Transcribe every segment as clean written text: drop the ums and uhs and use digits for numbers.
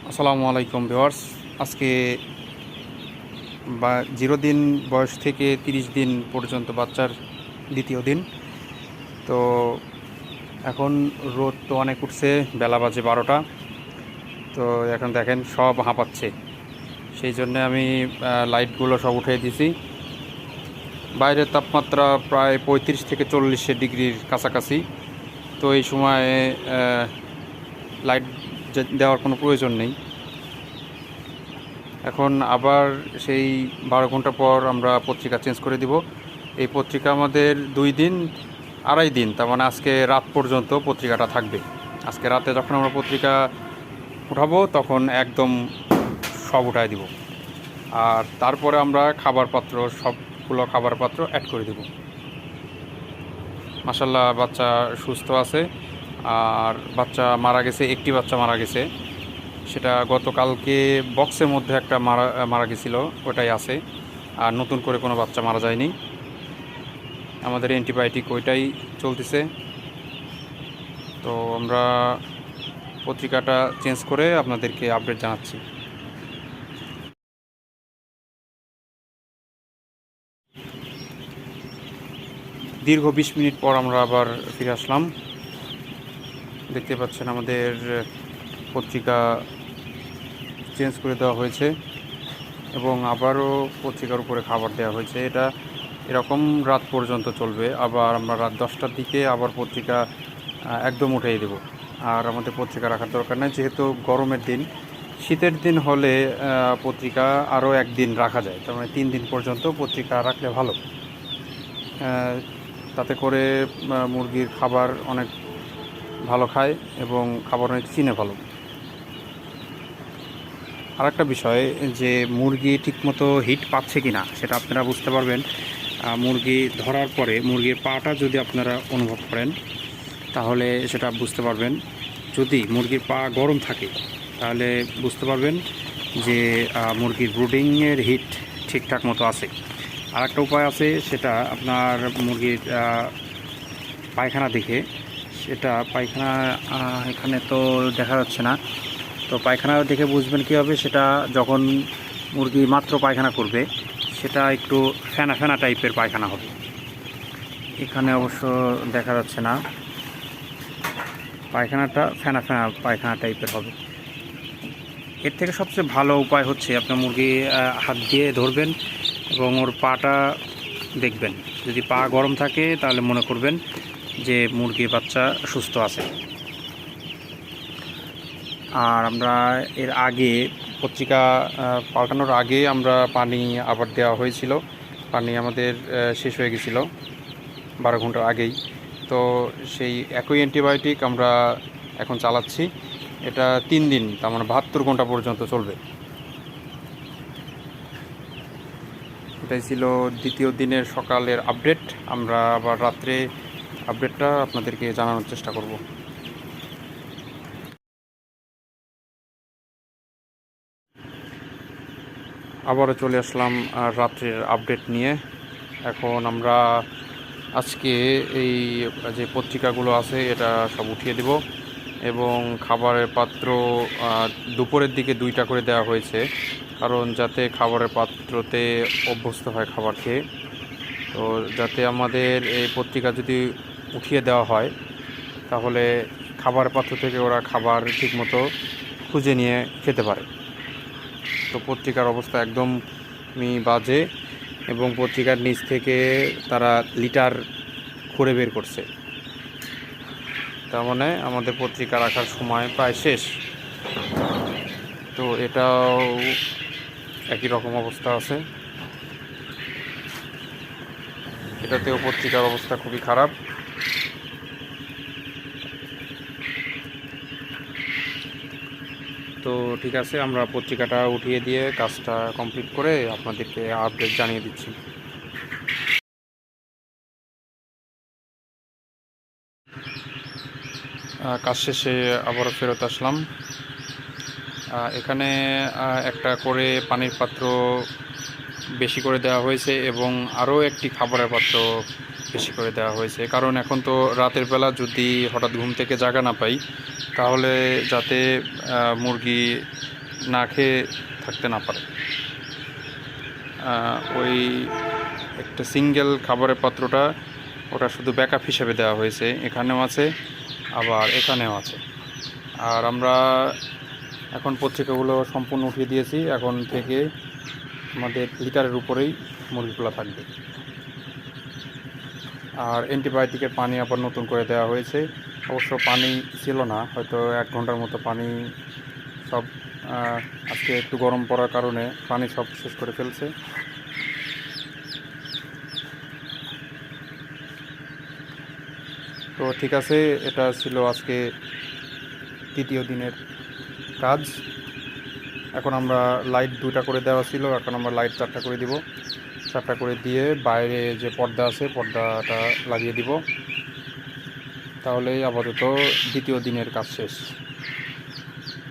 আসসালামু আলাইকুম ভিউয়ার্স। আজকে 0 দিন বয়স থেকে 30 দিন পর্যন্ত বাচ্চার দ্বিতীয় দিন। তো এখন রোদ তো অনেক উঠছে, বেলা বাজে 12টা। তো এখন দেখেন সব হাঁপাচ্ছে, সেই জন্যে আমি লাইটগুলো সব উঠিয়ে দিয়েছি। বাইরের তাপমাত্রা প্রায় 35 থেকে 40 ডিগ্রির কাছাকাছি। তো এই সময় লাইট দেওয়ার কোনো প্রয়োজন নেই। এখন আবার সেই 12 ঘন্টা পর আমরা পত্রিকা চেঞ্জ করে দিব। এই পত্রিকা আমাদের 2 দিন 2.5 দিন, তার মানে আজকে রাত পর্যন্ত পত্রিকাটা থাকবে। আজকে রাতে যখন আমরা পত্রিকা উঠাবো তখন একদম সব উঠায় দিব, আর তারপরে আমরা খাবার পাত্র, সবগুলো খাবার পাত্র অ্যাড করে দেব। মাশাল্লাহ বাচ্চা সুস্থ আছে। আর বাচ্চা মারা গেছে, একটি বাচ্চা মারা গেছে, সেটা গতকালকে বক্সের মধ্যে একটা মারা গেছিলো, ওটাই আছে। আর নতুন করে কোনো বাচ্চা মারা যায়নি। আমাদের অ্যান্টিবায়োটিক ওইটাই চলতেছে। তো আমরা পত্রিকাটা চেঞ্জ করে আপনাদেরকে আপডেট জানাচ্ছি। দীর্ঘ 20 মিনিট পর আমরা আবার ফিরে আসলাম। দেখতে পাচ্ছেন আমাদের পত্রিকা চেঞ্জ করে দেওয়া হয়েছে এবং আবারও পত্রিকার উপরে খাবার দেওয়া হয়েছে। এটা এরকম রাত পর্যন্ত চলবে। আবার আমরা রাত 10টার দিকে আবার পত্রিকা একদম উঠিয়ে দেব। আর আমাদের পত্রিকা রাখার দরকার নেই, যেহেতু গরমের দিন। শীতের দিন হলে পত্রিকা আরও একদিন রাখা যায়, তার মানে 3 দিন পর্যন্ত পত্রিকা রাখলে ভালো। তাতে করে মুরগির খাবার অনেক ভালো খায় এবং খাবার অনেক চিনে ভালো। আর একটা বিষয়, যে মুরগি ঠিকমতো হিট পাচ্ছে কি না সেটা আপনারা বুঝতে পারবেন মুরগি ধরার পরে। মুরগির পাটা যদি আপনারা অনুভব করেন তাহলে সেটা বুঝতে পারবেন। যদি মুরগির পা গরম থাকে তাহলে বুঝতে পারবেন যে মুরগির ব্রুডিংয়ের হিট ঠিকঠাক মতো আছে। আর একটা উপায় আছে, সেটা আপনার মুরগির পায়খানা দেখে। সেটা পায়খানা এখানে তো দেখা যাচ্ছে না, তো পায়খানা দেখে বুঝবেন কীভাবে, সেটা যখন মুরগি মাত্র পায়খানা করবে সেটা একটু ফেনা ফেনা টাইপের পায়খানা হবে। এখানে অবশ্য দেখা যাচ্ছে না, পায়খানাটা ফেনা ফেনা পায়খানা টাইপের হবে। এর থেকে সবচেয়ে ভালো উপায় হচ্ছে আপনার মুরগি হাত দিয়ে ধরবেন এবং ওর পাটা দেখবেন। যদি পা গরম থাকে তাহলে মনে করবেন যে মুরগির বাচ্চা সুস্থ আছে। আর আমরা এর আগে পত্রিকা পাল্টানোর আগে আমরা পানি আবার দেওয়া হয়েছিল। পানি আমাদের শেষ হয়ে গেছিলো 12 ঘন্টার আগেই। তো সেই একই অ্যান্টিবায়োটিক আমরা এখন চালাচ্ছি। এটা 3 দিন, তার মানে 72 ঘন্টা পর্যন্ত চলবে। এটাই ছিল দ্বিতীয় দিনের সকালের আপডেট। আমরা আবার রাত্রে আপডেটটা আপনাদেরকে জানানোর চেষ্টা করব। আবারও চলে আসলাম রাত্রের আপডেট নিয়ে। এখন আমরা আজকে এই যে পত্রিকাগুলো আছে এটা সব উঠিয়ে দেব এবং খাবারের পাত্র দুপুরের দিকে 2টা করে দেওয়া হয়েছে, কারণ যাতে খাবারের পাত্রতে অভ্যস্ত হয় খাবার খেয়ে। তো যাতে আমাদের এই পত্রিকা যদি উঠিয়ে দেওয়া হয় তাহলে খাবার পাত্র থেকে ওরা খাবার ঠিকমতো খুঁজে নিয়ে খেতে পারে। তো পত্রিকার অবস্থা একদমই বাজে এবং পত্রিকার নিচ থেকে তারা লিটার খুঁড়ে বের করছে। তার মানে আমাদের পত্রিকা রাখার সময় প্রায় শেষ। তো এটাও একই রকম অবস্থা আছে, এটাতেও পত্রিকার অবস্থা খুবই খারাপ। তো ঠিক আছে, আমরা পত্রিকাটা উঠিয়ে দিয়ে কাজটা কমপ্লিট করে আপনাদেরকে আপডেট জানিয়ে দিচ্ছি। কাজ শেষে আবারও ফেরত আসলাম। এখানে একটা করে পানির পাত্র বেশি করে দেওয়া হয়েছে এবং আরও একটি খাবারের পাত্র বেশি করে দেওয়া হয়েছে, কারণ এখন তো রাতের বেলা যদি হঠাৎ ঘুম থেকে জাগা না পাই তাহলে যাতে মুরগি না খেয়ে থাকতে না পারে। ওই একটা সিঙ্গেল খাবারের পাত্রটা ওটা শুধু ব্যাকআপ হিসেবে দেওয়া হয়েছে, এখানেও আছে আবার এখানেও আছে। আর আমরা এখন পত্রিকাগুলো সম্পূর্ণ উঠিয়ে দিয়েছি, এখন থেকে আমাদের লিটারের উপরেই মুরগিগুলো থাকবে। আর অ্যান্টিবায়োটিকের পানি আবার নতুন করে দেওয়া হয়েছে। অবশ্য পানি ছিল না, হয়তো 1 ঘন্টার মতো পানি সব আজকে একটু গরম পড়ার কারণে পানি সব শেষ করে ফেলছে। তো ঠিক আছে, এটা ছিল আজকে 3য় দিনের কাজ। এখন আমরা লাইট 2টা করে দেওয়া ছিল, এখন আমরা লাইট 4টা করে দিব। 4টা করে দিয়ে বাইরে যে পর্দা আছে পর্দাটা লাগিয়ে দিব, তাহলেই আপাতত 2য় দিনের কাজ শেষ।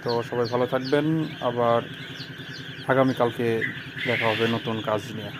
তো সবাই ভালো থাকবেন, আবার আগামীকালকে দেখা হবে নতুন কাজ নিয়ে।